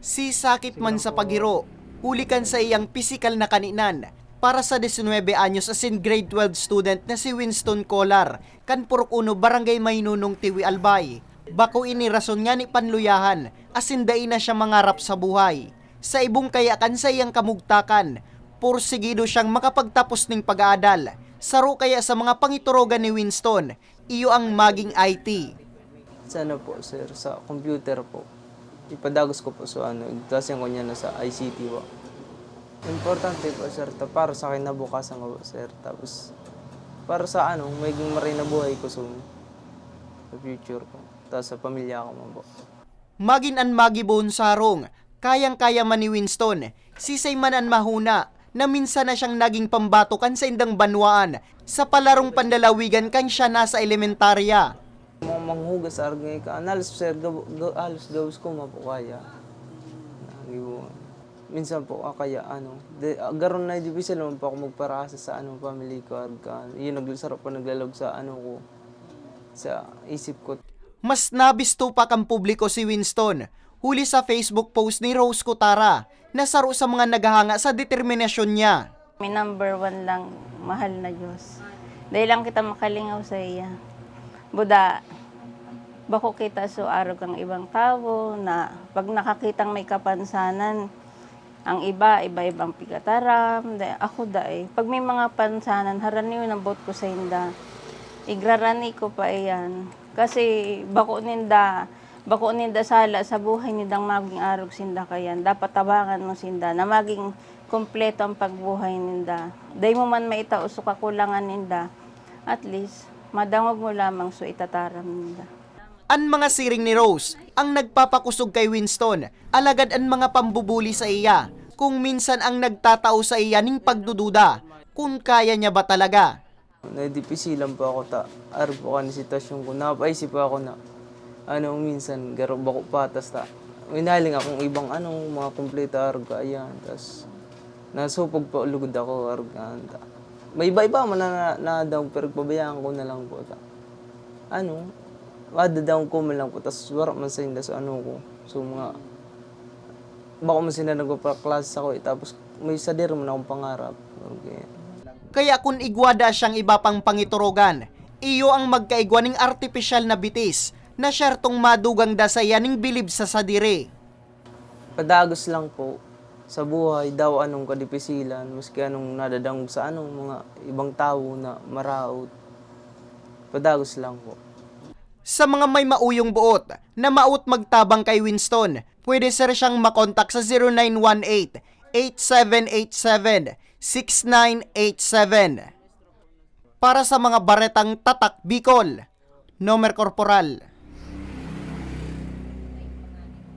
Si sakit man sa paghiro, hulikan sa iyang pisikal na kaninan para sa 19 anyos asin grade 12 student na si Winston Colar, kan Purok 1 Barangay Maynunong, Tiwi, Albay. Bako ini rason nga ni panluyahan, asin dai na siya mangarap sa buhay. Sa ibong kayakan sa iyang kamugtakan, pursigido siyang makapagtapos ng pag-aadal. Saro kaya sa mga pangiturogan ni Winston, iyo ang maging IT. Sana po sir, sa computer po. Ipadagos ko po sa igtasin ko niya na sa ICT po. Importante po sir, para sa akin nabukasan ko po sir. Tapos para sa maging maray na buhay ko sa future ko. Tapos sa pamilya ko man po. Magin an magibon sarong, kayang-kaya man ni Winston, sisay man an mahuna, na minsan na siyang naging pambatukan sa indang banwaan, sa palarong pandalawigan kan siya nasa elementarya. Manghugas argay ka, analis sir, alos gawis ko mapo kaya. Minsan po kaya garon na division naman po ako magparasa sa family ko argan. Yun naglasarap pa naglalog sa ko sa isip ko. Mas nabisto pa kang publiko si Winston, huli sa Facebook post ni Rose Cotara, na saro sa mga naghahanga sa determinasyon niya. May number 1 lang, mahal na Diyos. Dahil lang kita makalingaw sa iya. Buda, bako kita so araw kang ibang tao na pag nakakitang may kapansanan, ang iba-ibang pigataram, ako pag may mga pansanan, haraniw ng bot ko sa inda. Igrarani ko pa iyan. Kasi bako ninda sala sa buhay nindang maging arog sinda kayan. Dapat tabangan mo sinda na maging kompleto ang pagbuhay ninda. Day mo man maitao so kakulangan ninda, at least madangog mo lamang so itataram ninda. Ang mga siring ni Rose ang nagpapakusog kay Winston, alagad ang mga pambubuli sa iya, kung minsan ang nagtatao sa iya ning pagdududa, kung kaya niya ba talaga. Nadipisilan po ako araw po kan sitwasyon ko. Napaisip po ako na minsan garo bako patas winaling akong ibang mga kompleto arga ayan. Tas nasupog pa lugod ako arga. May iba-iba man na daw pero pabayaan ko na lang po madadaw ko man lang po, tas wala man sa inda sa ko. So mga, baka man sila nagpa-klase ako tapos may sadir man akong pangarap. Okay. Kaya kung igwada siyang iba pang pangiturogan, iyo ang magkaigwa ning artipisyal na bitis, na syertong madugang da sa yaning bilib sa sadire. Padagos lang po sa buhay daw kadipisilan, maski nadadang sa mga ibang tao na maraot. Padagos lang po. Sa mga may mauyong buot na maut magtabang kay Winston, pwede sir siyang makontak sa 0918-8787-6987. Para sa mga baretang tatak Bicol, Nomer Corporal.